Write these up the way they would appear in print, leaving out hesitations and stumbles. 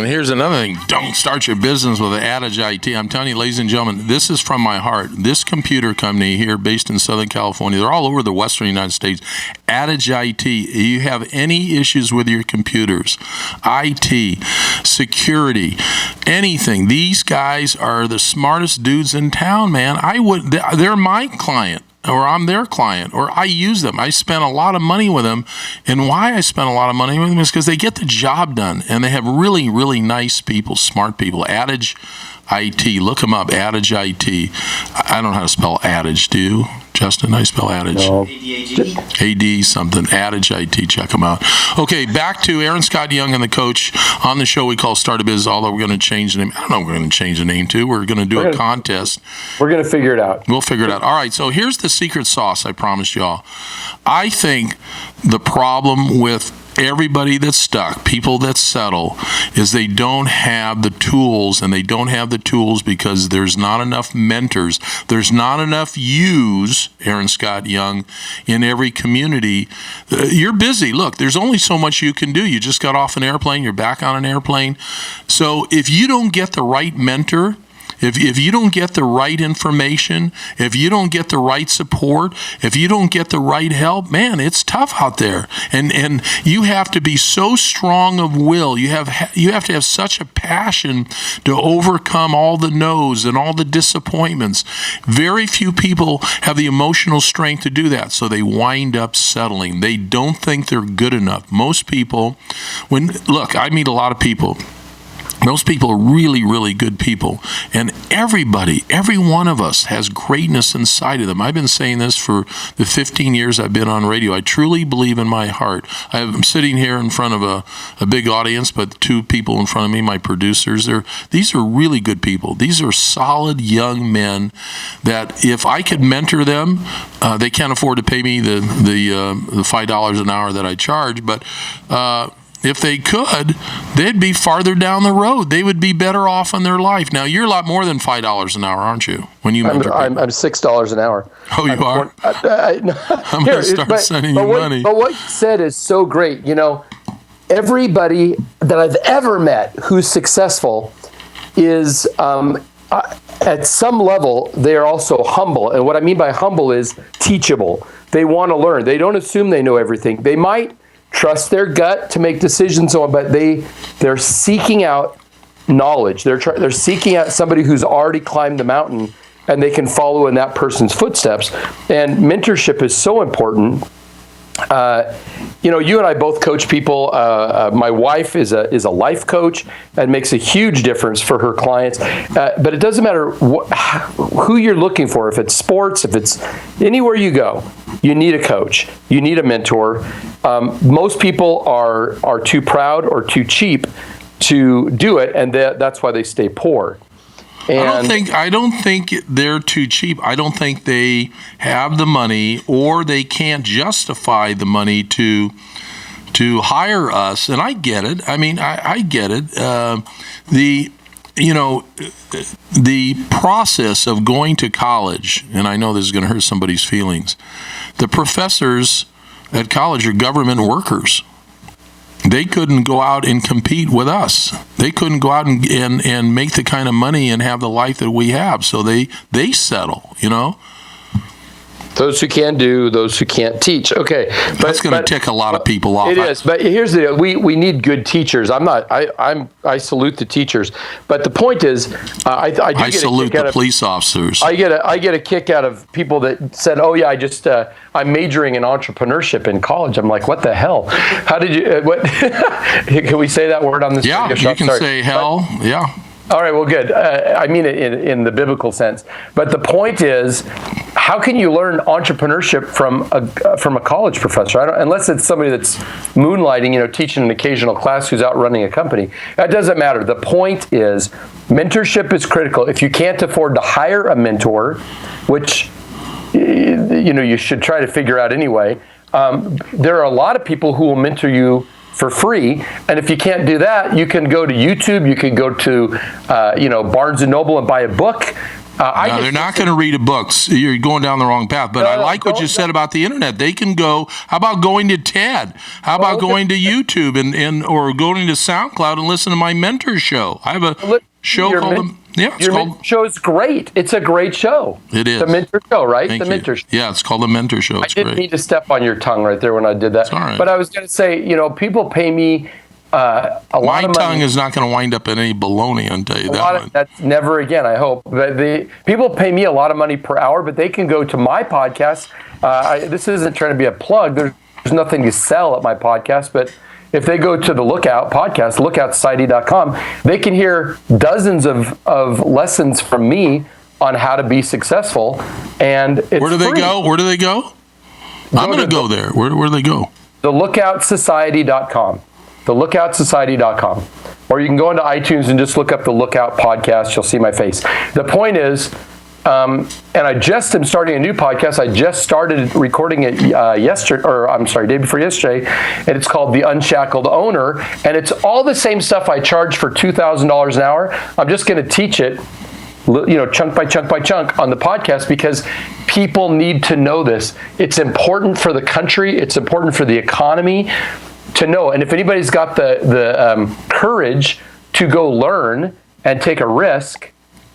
And here's another thing. Don't start your business with an Adage IT. I'm telling you, ladies and gentlemen, this is from my heart. This computer company here based in Southern California, they're all over the western United States. Adage IT. You have any issues with your computers, IT, security, anything. These guys are the smartest dudes in town, man. They're my client. Or I'm their client, or I use them. I spent a lot of money with them. And why I spent a lot of money with them is because they get the job done. And they have really, really nice people, smart people. Adage IT. Look them up, Adage IT. I don't know how to spell Adage, do you? Justin, I spell Adage. No. AD something. Adage IT. Check them out. Okay, back to Aaron Scott Young and the coach on the show we call Start a Biz, although we're going to change the name. I don't know what we're going to change the name to. We're going to do a contest. We're going to figure it out. We'll figure it out. All right, so here's the secret sauce I promised y'all. I think the problem with everybody that's stuck, people that settle, is they don't have the tools, and they don't have the tools because there's not enough mentors. There's not enough yous, Aaron Scott Young, in every community. You're busy. Look, there's only so much you can do. You just got off an airplane. You're back on an airplane. So if you don't get the right mentor, if you don't get the right information, if you don't get the right support, if you don't get the right help, man, it's tough out there. And you have to be so strong of will. You have to have such a passion to overcome all the no's and all the disappointments. Very few people have the emotional strength to do that, so they wind up settling. They don't think they're good enough. Most people, I meet a lot of people. Those people are really, really good people. And every one of us has greatness inside of them. I've been saying this for the 15 years I've been on radio. I truly believe in my heart. I'm sitting here in front of a big audience, but two people in front of me, my producers, these are really good people. These are solid young men that if I could mentor them, they can't afford to pay me the $5 an hour that I charge, but if they could, they'd be farther down the road. They would be better off in their life. Now, you're a lot more than $5 an hour, aren't you? When you mentor I'm $6 an hour. Oh, you are? I'm going to start sending you money. But what you said is so great. You know, everybody that I've ever met who's successful is, at some level, they're also humble. And what I mean by humble is teachable. They want to learn. They don't assume they know everything. They might trust their gut to make decisions on, but they're seeking out knowledge. They're seeking out somebody who's already climbed the mountain, and they can follow in that person's footsteps. And mentorship is so important. You and I both coach people. My wife is a life coach and makes a huge difference for her clients. But it doesn't matter who you're looking for. If it's sports, if it's anywhere you go, you need a coach. You need a mentor. Most people are too proud or too cheap to do it, and that's why they stay poor. And I don't think they're too cheap. I don't think they have the money, or they can't justify the money to hire us. And I get it. I mean, I get it. The process of going to college, and I know this is going to hurt somebody's feelings. The professors at college are government workers. They couldn't go out and compete with us. They couldn't go out and make the kind of money and have the life that we have. So they settle, Those who can do, those who can't teach. Okay, that's going to tick a lot of people off. It is, but here's the deal: we need good teachers. I salute the teachers, but the point is, I salute the police officers. I get a kick out of people that said, "Oh yeah, I'm majoring in entrepreneurship in college." I'm like, what the hell? How did you? What? Can we say that word on this? Yeah, you can say hell. Yeah. All right, well, good. I mean it in the biblical sense. But the point is, how can you learn entrepreneurship from a college professor? Unless it's somebody that's moonlighting, teaching an occasional class who's out running a company. That doesn't matter. The point is, mentorship is critical. If you can't afford to hire a mentor, which you should try to figure out anyway, there are a lot of people who will mentor you for free. And if you can't do that, you can go to YouTube, you can go to Barnes & Noble and buy a book. No, they're not going to read a book. You're going down the wrong path. But I like what you said about the internet. They can go. How about going to TED? How about going to YouTube or going to SoundCloud and listen to my mentor show? I have a show called Your show is great. It's a great show. It is. The Mentor Show, right? Thank the you. Mentor Show. Yeah, it's called the Mentor Show. It's I didn't great. mean to step on your tongue right there when I did that. It's all right. But I was going to say, people pay me a lot of money. My tongue is not going to wind up in any baloney, I'll tell you that one. That's never again, I hope. But people pay me a lot of money per hour, but they can go to my podcast. This isn't trying to be a plug. There's nothing to sell at my podcast, but if they go to the Lookout podcast, lookoutsociety.com, they can hear dozens of lessons from me on how to be successful. And it's Where do they free. go? Where do they go? I'm going to go there. Where do they go? TheLookoutSociety.com. TheLookoutSociety.com. Or you can go into iTunes and just look up the Lookout podcast. You'll see my face. The point is, and I just am starting a new podcast. I just started recording it day before yesterday, and it's called The Unshackled Owner, and it's all the same stuff I charge for $2,000 an hour. I'm just going to teach it, chunk by chunk by chunk on the podcast because people need to know this. It's important for the country. It's important for the economy to know. And if anybody's got the courage to go learn and take a risk,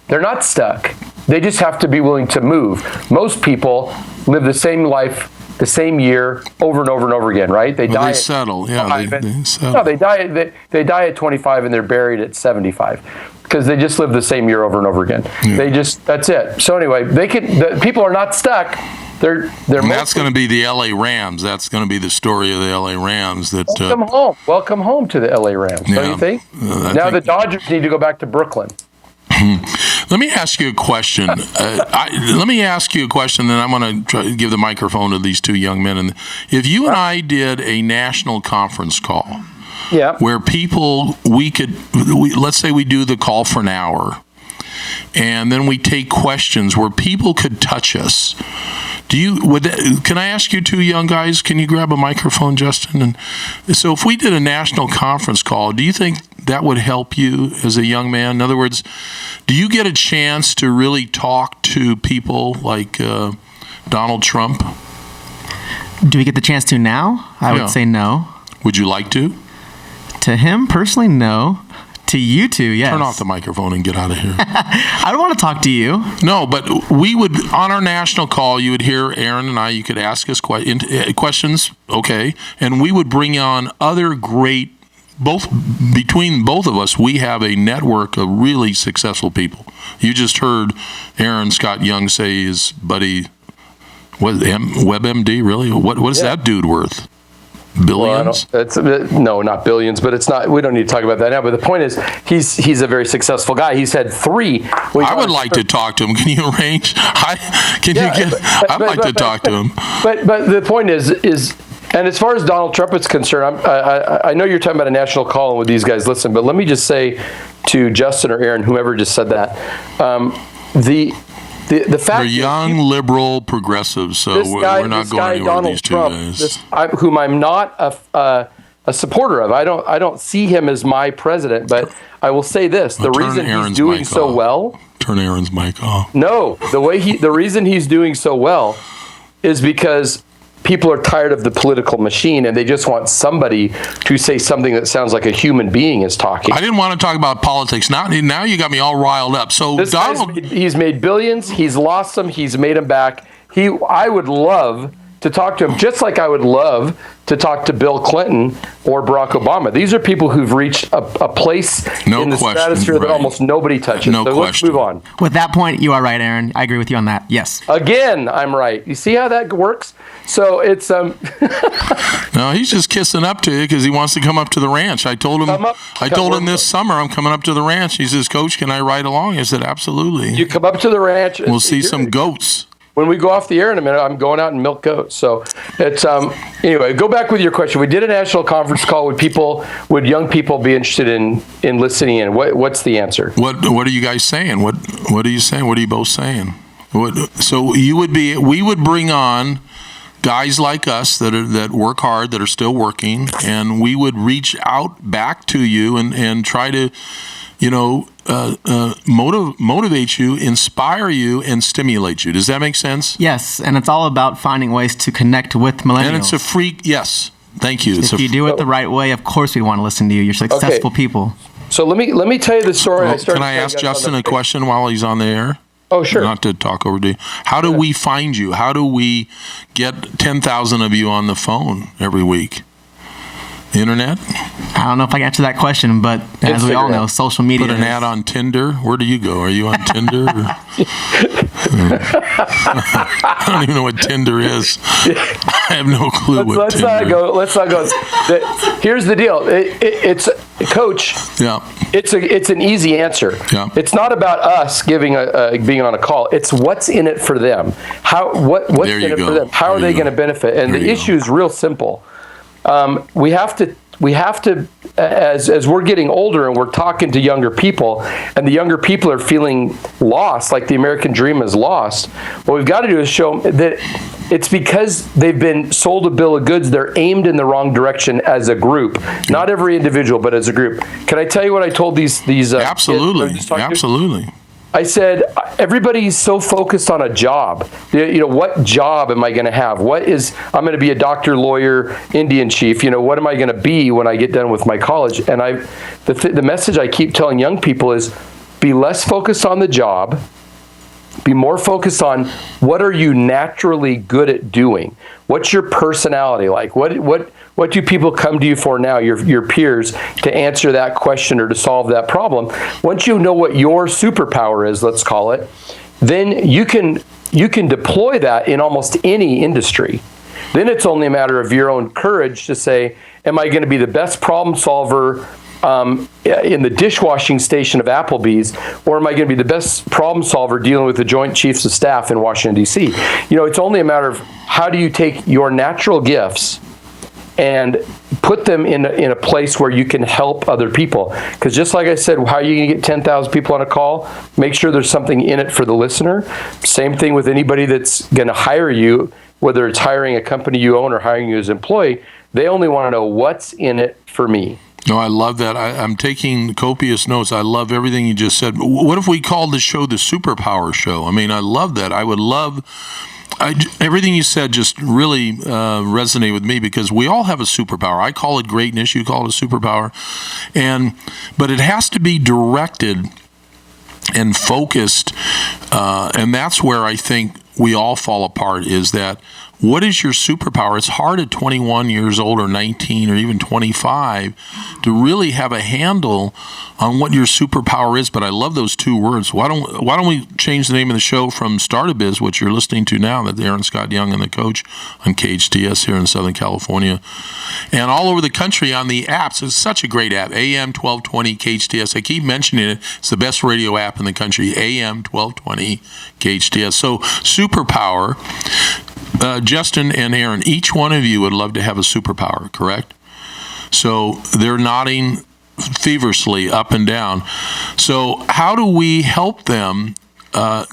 they're not stuck. They just have to be willing to move. Most people live the same life, the same year, over and over and over again, right? They die. They settle. Yeah, they settle. No, they die at 25 and they're buried at 75 because they just live the same year over and over again. Yeah. That's it. So anyway, people are not stuck. They're and that's going to be the LA Rams. That's going to be the story of the LA Rams. Welcome home to the LA Rams. Don't you think? Now the Dodgers need to go back to Brooklyn. Let me ask you a question. Then I'm going to try to give the microphone to these two young men. And if you and I did a national conference call, where people let's say we do the call for an hour, and then we take questions where people could touch us. Can I ask you two young guys? Can you grab a microphone, Justin? And so, if we did a national conference call, do you think that would help you as a young man? In other words, do you get a chance to really talk to people like Donald Trump? Do we get the chance to now? I would say no. Would you like to? To him personally, no. To you two, yes. Turn off the microphone and get out of here. I don't want to talk to you. No, but we would, on our national call, you would hear Aaron and I, you could ask us questions, okay, and we would bring on other great, between both of us, we have a network of really successful people. You just heard Aaron Scott Young say his buddy, WebMD, really? What is that dude worth? Billions? Well, no, not billions, but it's not. We don't need to talk about that now. But the point is, he's a very successful guy. He's had 3. I would like to talk to him. Can you arrange? I'd like to talk to him. But the point is, and as far as Donald Trump is concerned, I know you're talking about a national call with these guys. Listen, but let me just say to Justin or Aaron, whoever just said that, the fact they're young, liberal, progressives, so we're not going anywhere with these two guys. Whom I'm not a supporter of. I don't see him as my president, but I will say this: the reason he's doing so well. Turn Aaron's mic off. No, the reason he's doing so well is because people are tired of the political machine and they just want somebody to say something that sounds like a human being is talking. I didn't want to talk about politics. Now you got me all riled up. So Donald, he's made billions. He's lost them. He's made them back. I would love to talk to him, just like I would love to talk to Bill Clinton or Barack Obama. These are people who've reached a place in the stratosphere that almost nobody touches. Let's move on. With that point, you are right, Aaron. I agree with you on that. Yes. Again, I'm right. You see how that works? So it's No, he's just kissing up to you because he wants to come up to the ranch. I told him this summer I'm coming up to the ranch. He says, "Coach, can I ride along?" I said, "Absolutely." You come up to the ranch. We'll see some goats. When we go off the air in a minute, I'm going out and milk goats. So it's anyway. Go back with your question. We did a national conference call. Would young people be interested in listening in? What's the answer? What are you guys saying? What are you saying? What are you both saying? We would bring on guys like us that work hard, that are still working, and we would reach out back to you and try to, motivate you, inspire you, and stimulate you. Does that make sense? Yes, and it's all about finding ways to connect with millennials. And it's a free, yes, thank you. If you do it the right way, of course we want to listen to you. You're successful people. So let me tell you the story. Can I ask Justin a question while he's on the air? Oh, sure. Not to talk over to you. How do we find you? How do we get 10,000 of you on the phone every week? Internet? I don't know if I can answer that question, but as we all know, social media. Put an ad on Tinder. Where do you go? Are you on Tinder? I don't even know what Tinder is. I have no clue what Tinder is. Let's not go. Here's the deal. It's Coach. Yeah. It's an easy answer. Yeah. It's not about us being on a call. It's what's in it for them. What's in it for them? How are they going to benefit? And the issue is real simple. We have to, as we're getting older and we're talking to younger people, and the younger people are feeling lost, like the American dream is lost. What we've got to do is show them that it's because they've been sold a bill of goods. They're aimed in the wrong direction as a group, not every individual, but as a group. Can I tell you what I told these? Absolutely, absolutely. I said, everybody's so focused on a job. What job am I going to have? I'm going to be a doctor, lawyer, Indian chief. What am I going to be when I get done with my college? And the message I keep telling young people is, be less focused on the job. Be more focused on what are you naturally good at doing? What's your personality like? What do people come to you for now, your peers, to answer that question or to solve that problem? Once you know what your superpower is, let's call it, then you can deploy that in almost any industry. Then it's only a matter of your own courage to say, am I going to be the best problem solver in the dishwashing station of Applebee's, or am I going to be the best problem solver dealing with the Joint Chiefs of Staff in Washington, D.C.? It's only a matter of how do you take your natural gifts and put them in a place where you can help other people. Because just like I said, how are you going to get 10,000 people on a call? Make sure there's something in it for the listener. Same thing with anybody that's going to hire you, whether it's hiring a company you own or hiring you as an employee. They only want to know what's in it for me. No, I love that. I'm taking copious notes. I love everything you just said. What if we called the show the Superpower Show? I mean, I love that. I would love... everything you said just really resonated with me, because we all have a superpower. I call it greatness. You call it a superpower. But it has to be directed and focused. And that's where I think we all fall apart, is that what is your superpower? It's hard at 21 years old or 19 or even 25 to really have a handle on what your superpower is. But I love those two words. Why don't we change the name of the show from Start-A-Biz, which you're listening to now, that Aaron Scott Young and the coach on KHTS here in Southern California and all over the country on the apps. It's such a great app, AM 1220 KHTS. I keep mentioning it. It's the best radio app in the country, AM 1220 KHTS. So superpower. Justin and Aaron, each one of you would love to have a superpower, correct? So they're nodding feverishly up and down. So how do we help them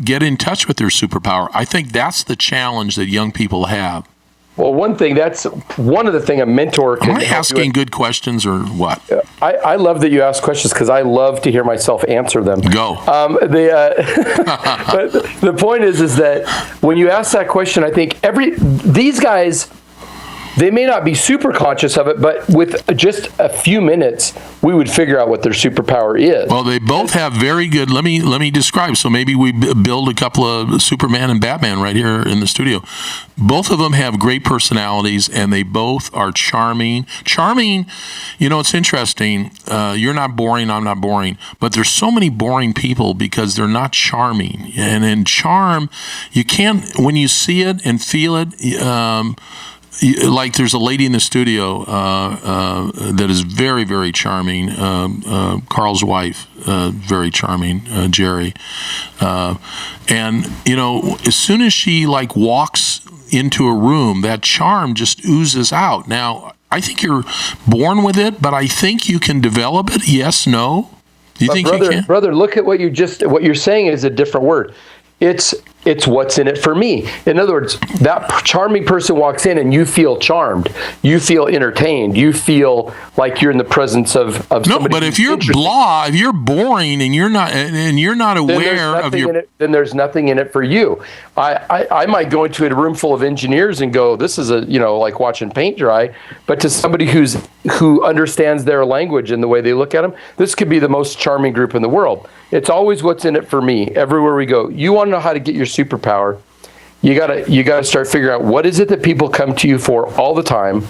get in touch with their superpower? I think that's the challenge that young people have. Well, that's one of the things a mentor can do. Am I asking good questions or what? I love that you ask questions, because I love to hear myself answer them. Go. But the point is that when you ask that question, I think these guys, they may not be super conscious of it, but with just a few minutes, we would figure out what their superpower is. Well, they both have very good. Let me describe. So maybe we build a couple of Superman and Batman right here in the studio. Both of them have great personalities, and they both are charming. Charming, it's interesting. You're not boring, I'm not boring. But there's so many boring people because they're not charming. And in charm, you can't, when you see it and feel it, like there's a lady in the studio that is very, very charming. Carl's wife, very charming, Jerry. And as soon as she walks into a room, that charm just oozes out. Now, I think you're born with it, but I think you can develop it. Yes, no. Do you think you can? Brother, look at what you're saying is a different word. It's It's what's in it for me. In other words, that charming person walks in and you feel charmed. You feel entertained. You feel like you're in the presence of no, somebody. But if you're blah, if you're boring and you're not aware of your, then there's nothing in it for you. I might go into a room full of engineers and go, this is like watching paint dry. But to somebody who understands their language and the way they look at them, this could be the most charming group in the world. It's always what's in it for me. Everywhere we go, you want to know how to get your superpower. You gotta start figuring out what is it that people come to you for all the time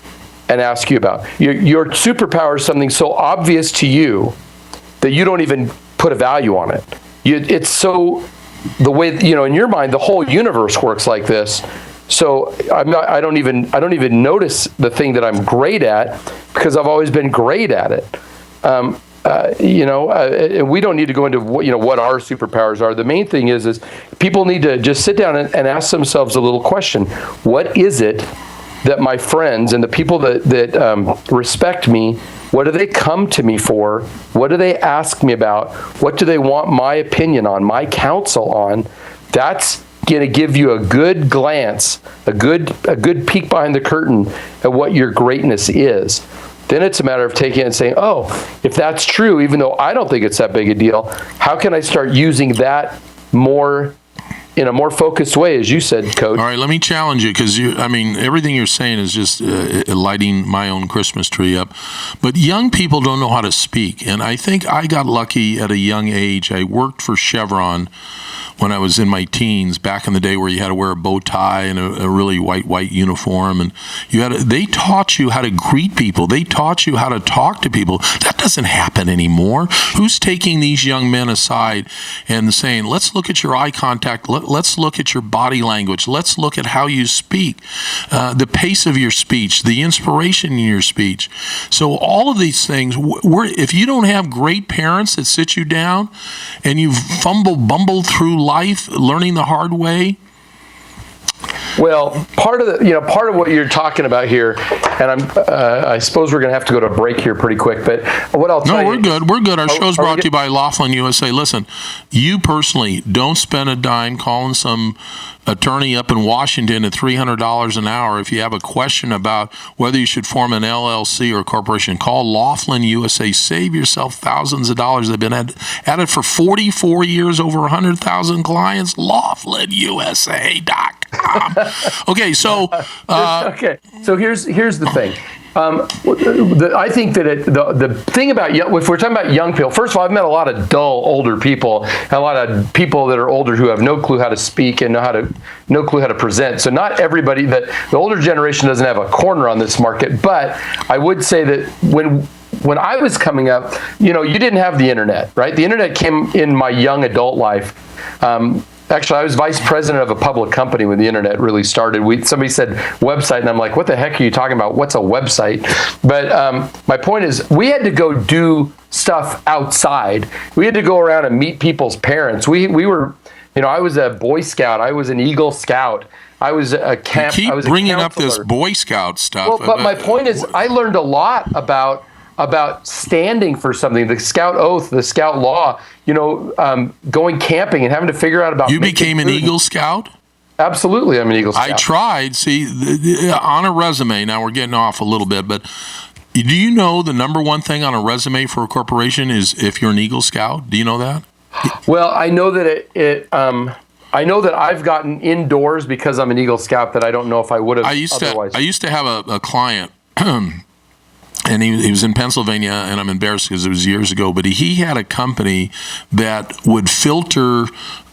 and ask you about. Your superpower is something so obvious to you that you don't even put a value on it. It's so the way in your mind the whole universe works like this. So I don't even notice the thing that I'm great at because I've always been great at it. And we don't need to go into what our superpowers are. The main thing is people need to just sit down and ask themselves a little question. What is it that my friends and the people that respect me, what do they come to me for? What do they ask me about? What do they want my opinion on, my counsel on? That's going to give you a good glance, a good peek behind the curtain at what your greatness is. Then it's a matter of taking it and saying, oh, if that's true, even though I don't think it's that big a deal, how can I start using that more in a more focused way, as you said, Coach? All right, let me challenge you because everything you're saying is just lighting my own Christmas tree up. But young people don't know how to speak. And I think I got lucky at a young age. I worked for Chevron when I was in my teens, back in the day where you had to wear a bow tie and a really white uniform, and they taught you how to greet people. They taught you how to talk to people. That doesn't happen anymore. Who's taking these young men aside and saying, let's look at your eye contact, let's look at your body language, let's look at how you speak, the pace of your speech, the inspiration in your speech. So all of these things, if you don't have great parents that sit you down and you bumble through life learning the hard way. Well, part of what you're talking about here, and I suppose we're going to have to go to a break here pretty quick. But what I'll tell you, we're good. Our show's brought to you by Laughlin USA. Listen, you personally don't spend a dime calling some attorney up in Washington at $300 an hour. If you have a question about whether you should form an LLC or a corporation, call Laughlin USA. Save yourself thousands of dollars. They've been at it for 44 years, over 100,000 clients. LaughlinUSA.com. Okay, so so here's the thing. I think that the thing about if we're talking about young people, first of all, I've met a lot of dull older people, and a lot of people that are older who have no clue how to speak and no clue how to present. So not everybody, the older generation doesn't have a corner on this market. But I would say that when I was coming up, you didn't have the internet, right? The internet came in my young adult life. Actually, I was vice president of a public company when the internet really started. Somebody said website, and I'm like, what the heck are you talking about? What's a website? But my point is, we had to go do stuff outside. We had to go around and meet people's parents. We were, I was a Boy Scout. I was an Eagle Scout. I was a camp. You keep I was bringing a up this Boy Scout stuff. Well, but my point is, I learned a lot about standing for something, the Scout oath, the Scout law, going camping and having to figure out about. You became an Eagle Scout? Absolutely, I'm an Eagle Scout. I tried. See, on a resume, now we're getting off a little bit, but do you know the number one thing on a resume for a corporation is if you're an Eagle Scout? Do you know that? Well, I know that I know that I've gotten indoors because I'm an Eagle Scout that I don't know if I would have otherwise. I used to have a client. And he was in Pennsylvania, and I'm embarrassed because it was years ago, but he had a company that would filter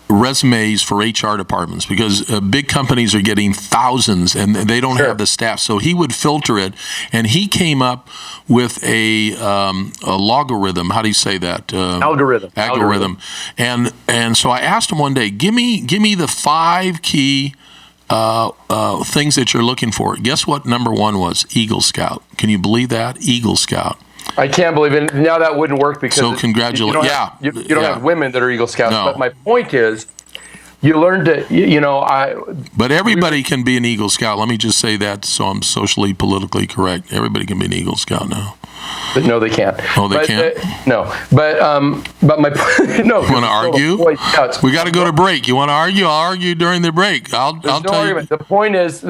resumes for HR departments because big companies are getting thousands and they don't have the staff. So he would filter it, and he came up with a logarithm. How do you say that? Algorithm. And so I asked him one day, give me the 5 key things that you're looking for. Guess what number one was? Eagle Scout. Can you believe that? Eagle Scout. I can't believe it. Now that wouldn't work because congratulations. You don't have women that are Eagle Scouts. No. But my point is, you learn to, But everybody can be an Eagle Scout. Let me just say that so I'm socially, politically correct. Everybody can be an Eagle Scout now. No, they can't. Oh, they can't? No. But my no. You want to argue? We got to go to break. You want to argue? I'll argue during the break. I'll no tell argument. you. The point is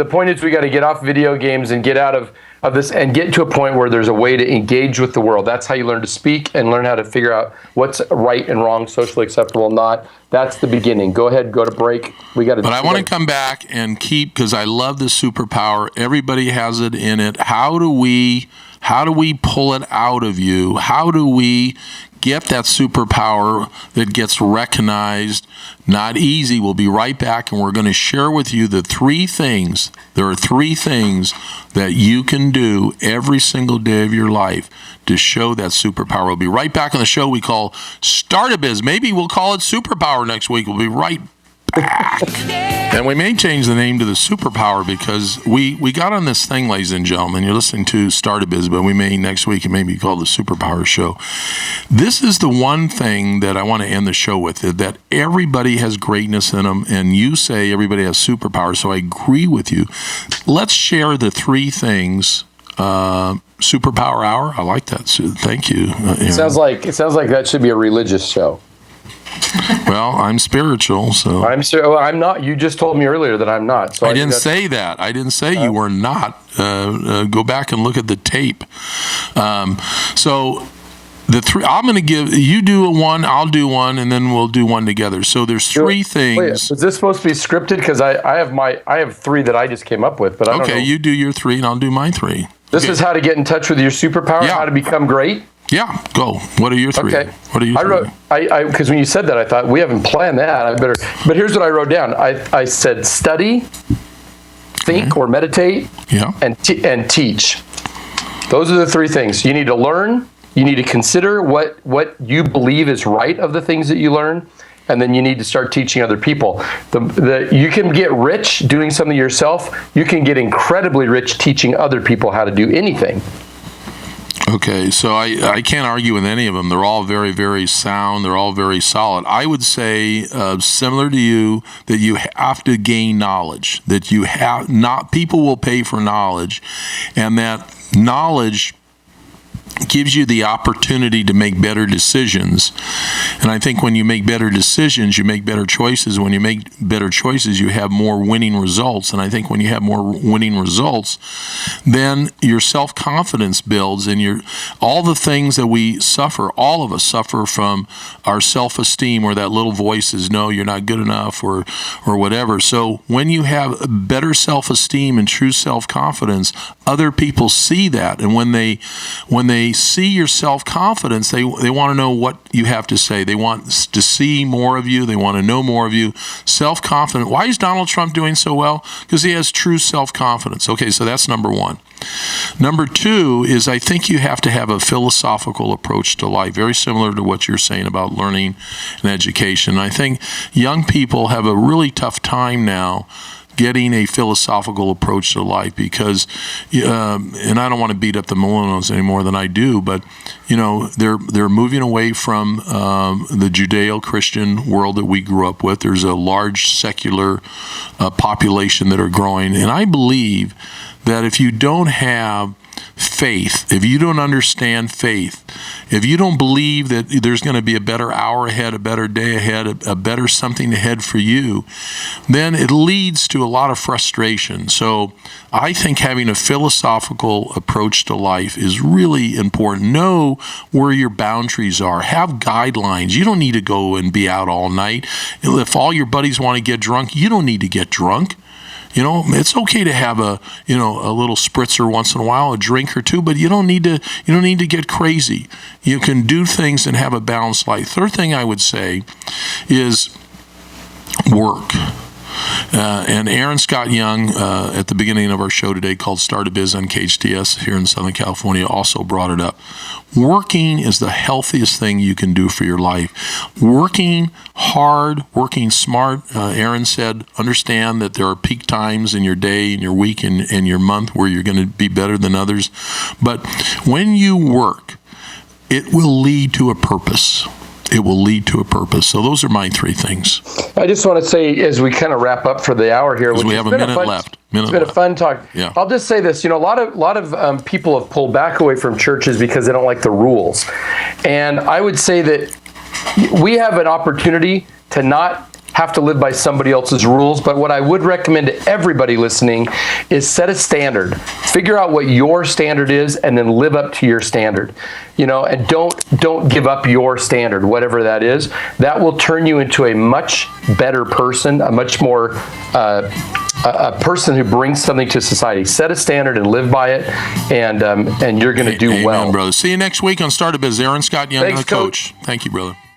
we got to get off video games and get out of this and get to a point where there's a way to engage with the world. That's how you learn to speak and learn how to figure out what's right and wrong, socially acceptable and not. That's the beginning. Go ahead, go to break. But I want to come back and keep, because I love the superpower. Everybody has it in it. How do we pull it out of you? How do we get that superpower that gets recognized? Not easy. We'll be right back, and we're going to share with you the 3 things. There are 3 things that you can do every single day of your life to show that superpower. We'll be right back on the show we call Start a Biz. Maybe we'll call it Superpower next week. We'll be right back. And we may change the name to the Superpower because we got on this thing, ladies and gentlemen. You're listening to Start a Biz, but we may next week it may be called the Superpower Show. This is the one thing that I want to end the show with, that everybody has greatness in them, and you say everybody has superpower, so I agree with you. Let's share the 3 things. Superpower Hour. I like that. Thank you. It sounds like that should be a religious show. Well, I'm spiritual, so I'm not. You just told me earlier that I'm not. So I didn't say that. I didn't say you were not. Go back and look at the tape. So the 3. I'm going to give you do one. I'll do one, and then we'll do one together. So there's 3 things. Wait, is this supposed to be scripted? Because I have 3 that I just came up with, but I don't know. Okay, you do your 3, and I'll do my 3. This is how to get in touch with your superpower. Yeah. How to become great. Yeah, go. What are your 3? Okay. What are your 3? I wrote because when you said that, I thought we haven't planned that. But here's what I wrote down. I said study, think or meditate, and teach. Those are the 3 things. You need to learn. You need to consider what you believe is right of the things that you learn, and then you need to start teaching other people. You can get rich doing something yourself. You can get incredibly rich teaching other people how to do anything. Okay, so I can't argue with any of them. They're all very, very sound. They're all very solid. I would say, similar to you, that you have to gain knowledge. That you have not. People will pay for knowledge, and that knowledge gives you the opportunity to make better decisions. And I think when you make better decisions, you make better choices. When you make better choices, you have more winning results. And I think when you have more winning results, then your self-confidence builds, and all the things that we suffer, all of us suffer from our self-esteem, or that little voice says, no, you're not good enough, or whatever. So when you have better self-esteem and true self-confidence, other people see that. And when they see your self-confidence, they want to know what you have to say. They want to see more of you. They want to know more of you. Self-confident. Why is Donald Trump doing so well? Because he has true self-confidence. Okay, so that's number 1. Number 2 is I think you have to have a philosophical approach to life, very similar to what you're saying about learning and education. I think young people have a really tough time now getting a philosophical approach to life because, and I don't want to beat up the millennials any more than I do, but they're moving away from the Judeo-Christian world that we grew up with. There's a large secular population that are growing, and I believe that if you don't have faith, if you don't understand faith, if you don't believe that there's going to be a better hour ahead, a better day ahead, a better something ahead for you, then it leads to a lot of frustration. So I think having a philosophical approach to life is really important. Know where your boundaries are. Have guidelines. You don't need to go and be out all night. If all your buddies want to get drunk, you don't need to get drunk. It's okay to have a little spritzer once in a while, a drink or two, but you don't need to get crazy. You can do things and have a balanced life. Third thing I would say is work. And Aaron Scott Young, at the beginning of our show today called Start a Biz on KHTS here in Southern California, also brought it up. Working is the healthiest thing you can do for your life. Working hard, working smart. Aaron said, understand that there are peak times in your day, in your week, and your month where you're going to be better than others. But when you work, it will lead to a purpose. it will lead to a purpose. So those are my three things. I just want to say, as we kind of wrap up for the hour here, Because we have a minute left. It's been a fun talk. Yeah. I'll just say this, a lot of people have pulled back away from churches because they don't like the rules. And I would say that we have an opportunity to not have to live by somebody else's rules, but what I would recommend to everybody listening is set a standard. Figure out what your standard is and then live up to your standard. And don't give up your standard, whatever that is. That will turn you into a much better person, a much more a person who brings something to society. Set a standard and live by it, and you're going to do well. Amen, brother. See you next week on Start a Biz. Aaron Scott Young, Thanks, the coach. Thank you, brother.